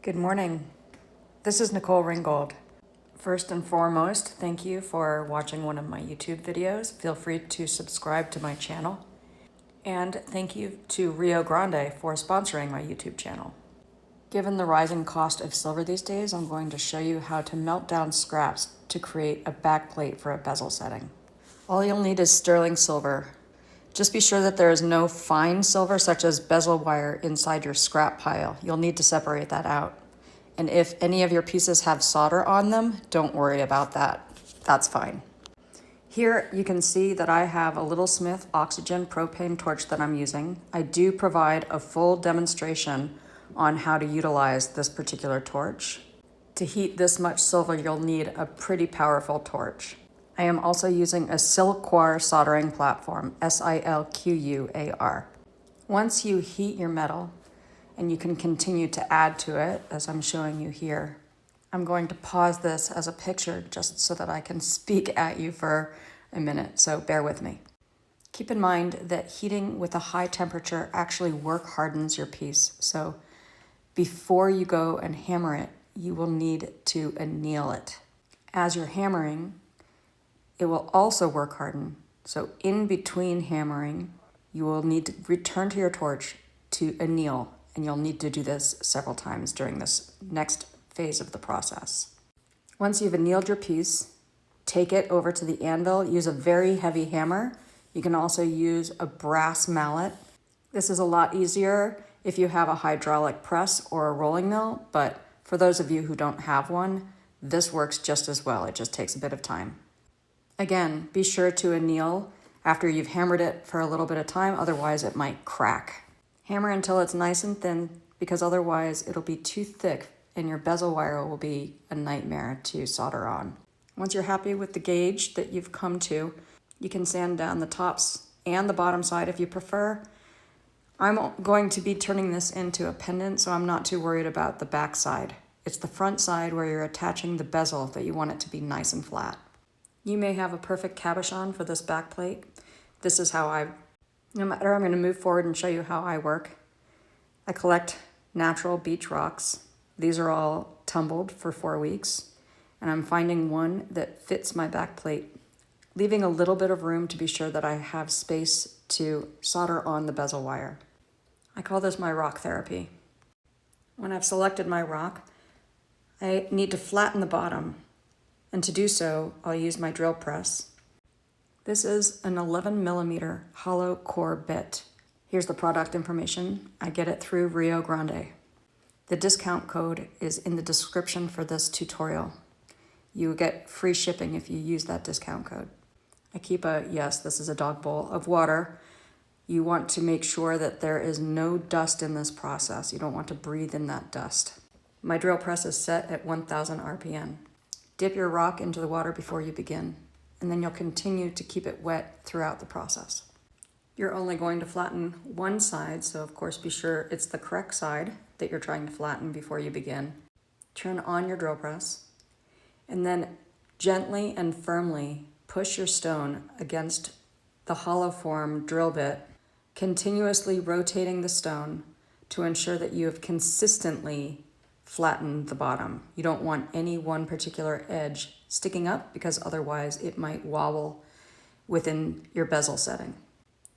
Good morning. This is Nicole Ringgold. First and foremost, thank you for watching one of my YouTube videos. Feel free to subscribe to my channel. And thank you to Rio Grande for sponsoring my YouTube channel. Given the rising cost of silver these days, I'm going to show you how to melt down scraps to create a backplate for a bezel setting. All you'll need is sterling silver. Just be sure that there is no fine silver such as bezel wire inside your scrap pile. You'll need to separate that out. And if any of your pieces have solder on them, don't worry about that. That's fine. Here you can see that I have a Little Smith oxygen propane torch that I'm using. I do provide a full demonstration on how to utilize this particular torch. To heat this much silver, you'll need a pretty powerful torch. I am also using a Silquar soldering platform, S-I-L-Q-U-A-R. Once you heat your metal, and you can continue to add to it, as I'm showing you here, I'm going to pause this as a picture just so that I can speak at you for a minute, so bear with me. Keep in mind that heating with a high temperature actually work hardens your piece, so before you go and hammer it, you will need to anneal it. As you're hammering, it will also work harden. So in between hammering, you will need to return to your torch to anneal, and you'll need to do this several times during this next phase of the process. Once you've annealed your piece, take it over to the anvil. Use a very heavy hammer. You can also use a brass mallet. This is a lot easier if you have a hydraulic press or a rolling mill, but for those of you who don't have one, this works just as well. It just takes a bit of time. Again, be sure to anneal after you've hammered it for a little bit of time, otherwise it might crack. Hammer until it's nice and thin, because otherwise it'll be too thick and your bezel wire will be a nightmare to solder on. Once you're happy with the gauge that you've come to, you can sand down the tops and the bottom side if you prefer. I'm going to be turning this into a pendant, so I'm not too worried about the back side. It's the front side where you're attaching the bezel that you want it to be nice and flat. You may have a perfect cabochon for this back plate. This is how I'm going to move forward and show you how I work. I collect natural beach rocks. These are all tumbled for 4 weeks, and I'm finding one that fits my back plate, leaving a little bit of room to be sure that I have space to solder on the bezel wire. I call this my rock therapy. When I've selected my rock, I need to flatten the bottom. And to do so, I'll use my drill press. This is an 11 millimeter hollow core bit. Here's the product information. I get it through Rio Grande. The discount code is in the description for this tutorial. You get free shipping if you use that discount code. I keep this is a dog bowl of water. You want to make sure that there is no dust in this process. You don't want to breathe in that dust. My drill press is set at 1000 RPM. Dip your rock into the water before you begin, and then you'll continue to keep it wet throughout the process. You're only going to flatten one side, so of course be sure it's the correct side that you're trying to flatten before you begin. Turn on your drill press, and then gently and firmly push your stone against the hollow form drill bit, continuously rotating the stone to ensure that you have consistently flatten the bottom. You don't want any one particular edge sticking up because otherwise it might wobble within your bezel setting.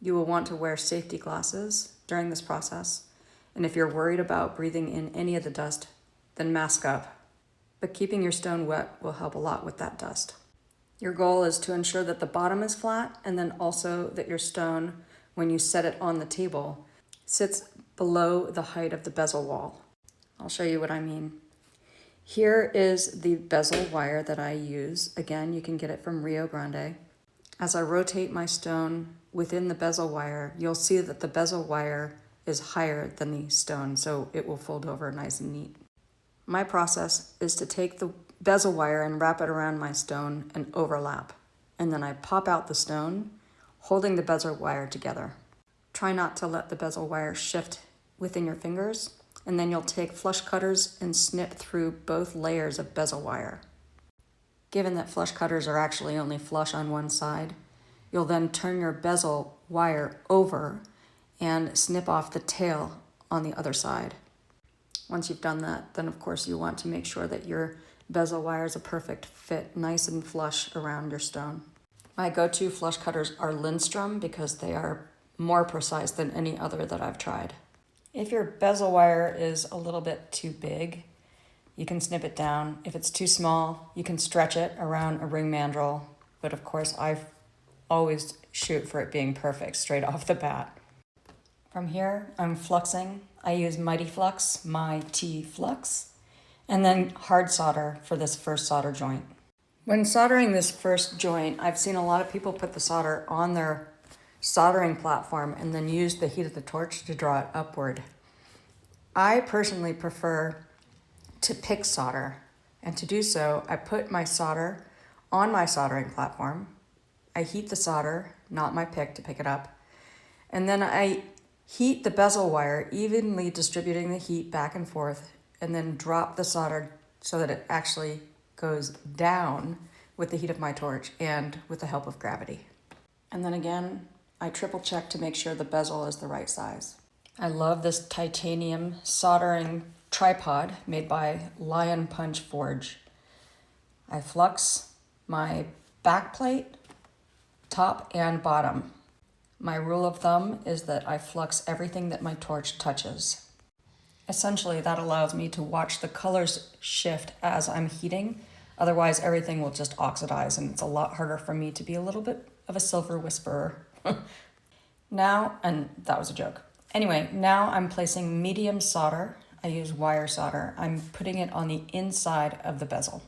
You will want to wear safety glasses during this process, and if you're worried about breathing in any of the dust, then mask up. But keeping your stone wet will help a lot with that dust. Your goal is to ensure that the bottom is flat, and then also that your stone, when you set it on the table, sits below the height of the bezel wall. I'll show you what I mean. Here is the bezel wire that I use. Again, you can get it from Rio Grande. As I rotate my stone within the bezel wire, you'll see that the bezel wire is higher than the stone, so it will fold over nice and neat. My process is to take the bezel wire and wrap it around my stone and overlap. And then I pop out the stone, holding the bezel wire together. Try not to let the bezel wire shift within your fingers, and then you'll take flush cutters and snip through both layers of bezel wire. Given that flush cutters are actually only flush on one side, you'll then turn your bezel wire over and snip off the tail on the other side. Once you've done that, then of course you want to make sure that your bezel wire is a perfect fit, nice and flush around your stone. My go-to flush cutters are Lindstrom because they are more precise than any other that I've tried. If your bezel wire is a little bit too big, you can snip it down. If it's too small, you can stretch it around a ring mandrel. But of course, I always shoot for it being perfect straight off the bat. From here, I'm fluxing. I use Mighty Flux, my T Flux, and then hard solder for this first solder joint. When soldering this first joint, I've seen a lot of people put the solder on their soldering platform and then use the heat of the torch to draw it upward. I personally prefer to pick solder, and to do so, I put my solder on my soldering platform. I heat the solder, not my pick to pick it up, and then I heat the bezel wire, evenly distributing the heat back and forth, and then drop the solder so that it actually goes down with the heat of my torch and with the help of gravity. And then again, I triple check to make sure the bezel is the right size. I love this titanium soldering tripod made by Lion Punch Forge. I flux my back plate, top and bottom. My rule of thumb is that I flux everything that my torch touches. Essentially, that allows me to watch the colors shift as I'm heating. Otherwise, everything will just oxidize, and it's a lot harder for me to be a little bit of a silver whisperer. Now, and that was a joke. Anyway, now I'm placing medium solder. I use wire solder. I'm putting it on the inside of the bezel.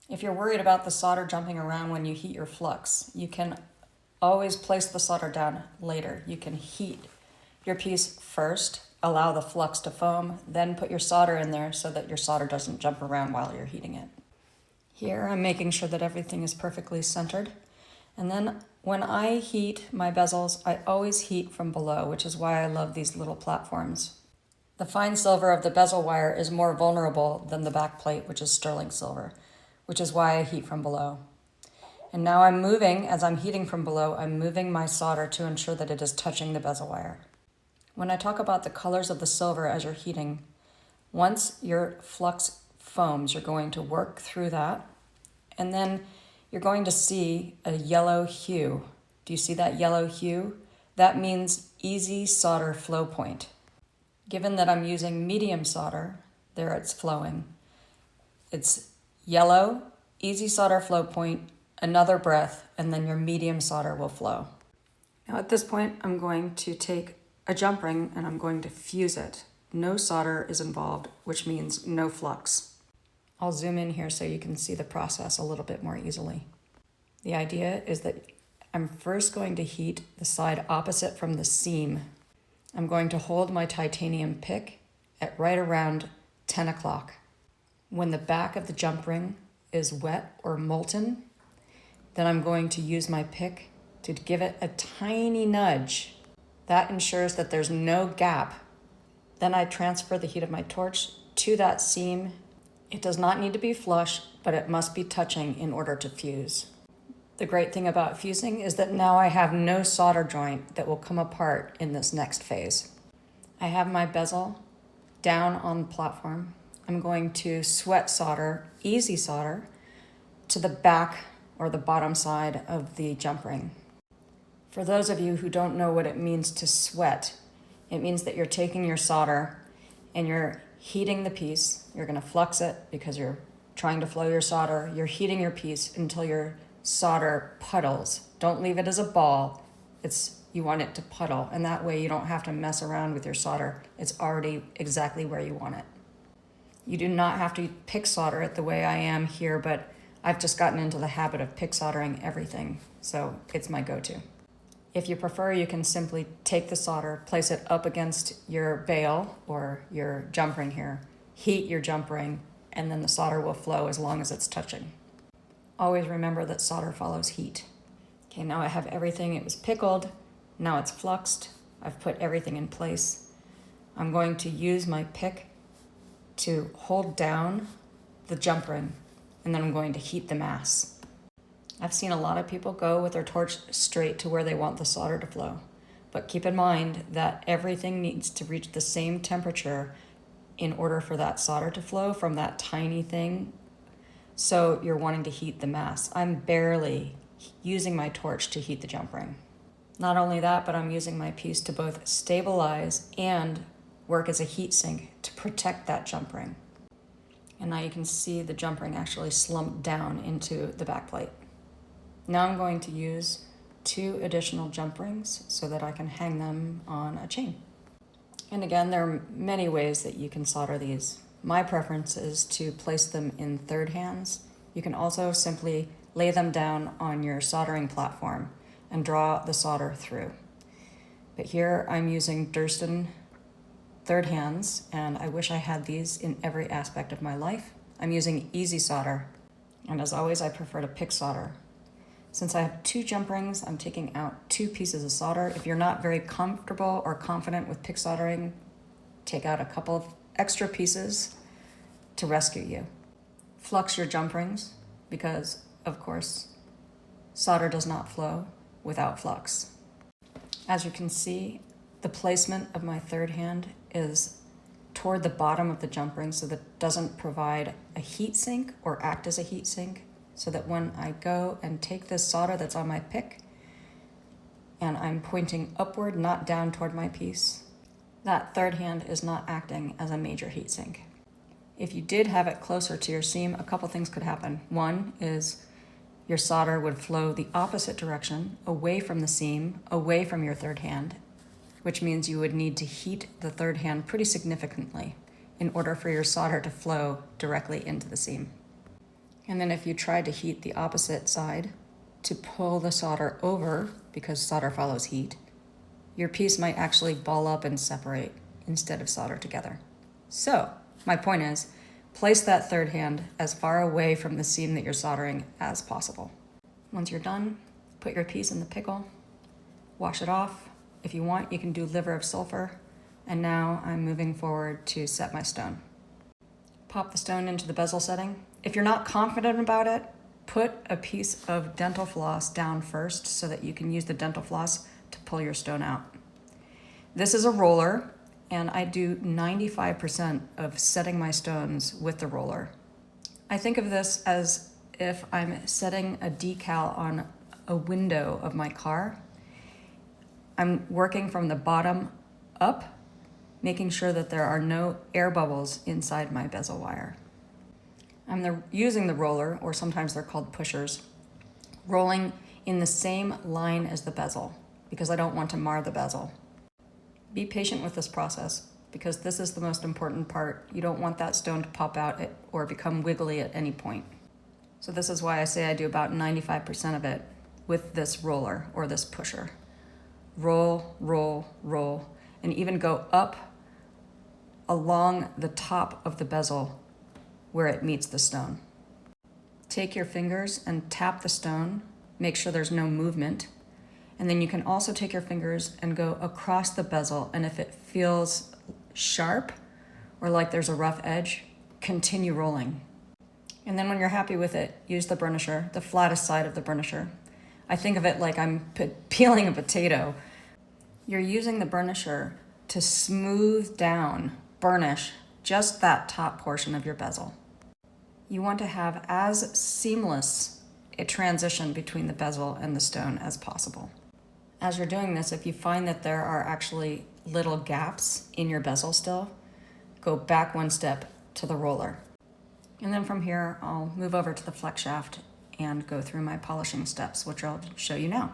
If you're worried about the solder jumping around when you heat your flux, you can always place the solder down later. You can heat your piece first, allow the flux to foam, then put your solder in there so that your solder doesn't jump around while you're heating it. Here I'm making sure that everything is perfectly centered. And then when I heat my bezels, I always heat from below, which is why I love these little platforms. The fine silver of the bezel wire is more vulnerable than the back plate, which is sterling silver, which is why I heat from below. And now I'm moving, as I'm heating from below, I'm moving my solder to ensure that it is touching the bezel wire. When I talk about the colors of the silver as you're heating, once your flux foams, you're going to work through that, and then you're going to see a yellow hue. Do you see that yellow hue? That means easy solder flow point. Given that I'm using medium solder, there it's flowing. It's yellow, easy solder flow point, another breath, and then your medium solder will flow. Now at this point, I'm going to take a jump ring and I'm going to fuse it. No solder is involved, which means no flux. I'll zoom in here so you can see the process a little bit more easily. The idea is that I'm first going to heat the side opposite from the seam. I'm going to hold my titanium pick at right around 10 o'clock. When the back of the jump ring is wet or molten, then I'm going to use my pick to give it a tiny nudge. That ensures that there's no gap. Then I transfer the heat of my torch to that seam. It does not need to be flush, but it must be touching in order to fuse. The great thing about fusing is that now I have no solder joint that will come apart in this next phase. I have my bezel down on the platform. I'm going to sweat solder, easy solder, to the back or the bottom side of the jump ring. For those of you who don't know what it means to sweat, it means that you're taking your solder and you're heating the piece. You're going to flux it because you're trying to flow your solder. You're heating your piece until your solder puddles. Don't leave it as a ball. You want it to puddle, and that way you don't have to mess around with your solder. It's already exactly where you want it. You do not have to pick solder it the way I am here, but I've just gotten into the habit of pick soldering everything, so it's my go-to. If you prefer, you can simply take the solder, place it up against your bail or your jump ring here, heat your jump ring, and then the solder will flow as long as it's touching. Always remember that solder follows heat. Okay, now I have everything. It was pickled. Now it's fluxed. I've put everything in place. I'm going to use my pick to hold down the jump ring, and then I'm going to heat the mass. I've seen a lot of people go with their torch straight to where they want the solder to flow. But keep in mind that everything needs to reach the same temperature in order for that solder to flow from that tiny thing. So you're wanting to heat the mass. I'm barely using my torch to heat the jump ring. Not only that, but I'm using my piece to both stabilize and work as a heat sink to protect that jump ring. And now you can see the jump ring actually slump down into the back plate. Now I'm going to use 2 additional jump rings so that I can hang them on a chain. And again, there are many ways that you can solder these. My preference is to place them in third hands. You can also simply lay them down on your soldering platform and draw the solder through. But here I'm using Durston third hands, and I wish I had these in every aspect of my life. I'm using easy solder, and as always, I prefer to pick solder. Since I have 2 jump rings, I'm taking out 2 pieces of solder. If you're not very comfortable or confident with pick soldering, take out a couple of extra pieces to rescue you. Flux your jump rings because, of course, solder does not flow without flux. As you can see, the placement of my third hand is toward the bottom of the jump ring so that it doesn't provide a heat sink or act as a heat sink, so that when I go and take this solder that's on my pick and I'm pointing upward, not down toward my piece, that third hand is not acting as a major heat sink. If you did have it closer to your seam, a couple things could happen. One is your solder would flow the opposite direction, away from the seam, away from your third hand, which means you would need to heat the third hand pretty significantly in order for your solder to flow directly into the seam. And then if you tried to heat the opposite side to pull the solder over, because solder follows heat, your piece might actually ball up and separate instead of solder together. So my point is, place that third hand as far away from the seam that you're soldering as possible. Once you're done, put your piece in the pickle, wash it off. If you want, you can do liver of sulfur. And now I'm moving forward to set my stone. Pop the stone into the bezel setting. If you're not confident about it, put a piece of dental floss down first so that you can use the dental floss to pull your stone out. This is a roller, and I do 95% of setting my stones with the roller. I think of this as if I'm setting a decal on a window of my car. I'm working from the bottom up, making sure that there are no air bubbles inside my bezel wire. I'm using the roller, or sometimes they're called pushers, rolling in the same line as the bezel because I don't want to mar the bezel. Be patient with this process because this is the most important part. You don't want that stone to pop out or become wiggly at any point. So this is why I say I do about 95% of it with this roller or this pusher. Roll, roll, roll, and even go up along the top of the bezel where it meets the stone. Take your fingers and tap the stone, make sure there's no movement, and then you can also take your fingers and go across the bezel, and if it feels sharp or like there's a rough edge, continue rolling. And then when you're happy with it, use the burnisher, the flattest side of the burnisher. I think of it like I'm peeling a potato. You're using the burnisher to smooth down, burnish just that top portion of your bezel. You want to have as seamless a transition between the bezel and the stone as possible. As you're doing this, if you find that there are actually little gaps in your bezel still, go back one step to the roller. And then from here, I'll move over to the flex shaft and go through my polishing steps, which I'll show you now.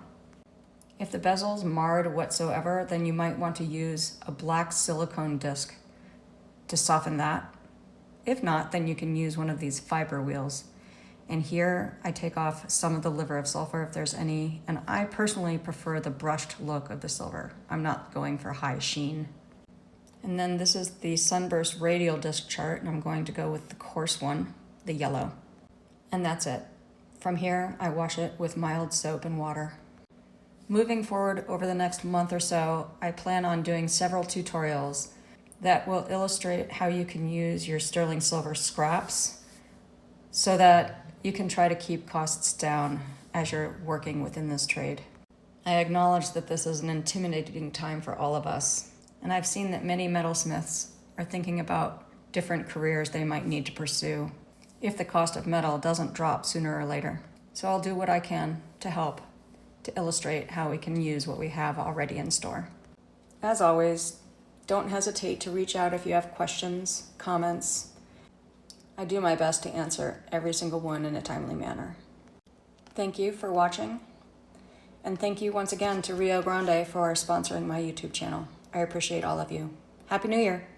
If the bezel's marred whatsoever, then you might want to use a black silicone disc to soften that. If not, then you can use one of these fiber wheels. And here I take off some of the liver of sulfur if there's any, and I personally prefer the brushed look of the silver. I'm not going for high sheen. And then this is the sunburst radial disc chart, and I'm going to go with the coarse one, the yellow. And that's it. From here, I wash it with mild soap and water. Moving forward over the next month or so, I plan on doing several tutorials that will illustrate how you can use your sterling silver scraps so that you can try to keep costs down as you're working within this trade. I acknowledge that this is an intimidating time for all of us, and I've seen that many metalsmiths are thinking about different careers they might need to pursue if the cost of metal doesn't drop sooner or later. So I'll do what I can to help to illustrate how we can use what we have already in store. As always, don't hesitate to reach out if you have questions, comments. I do my best to answer every single one in a timely manner. Thank you for watching, and thank you once again to Rio Grande for sponsoring my YouTube channel. I appreciate all of you. Happy New Year!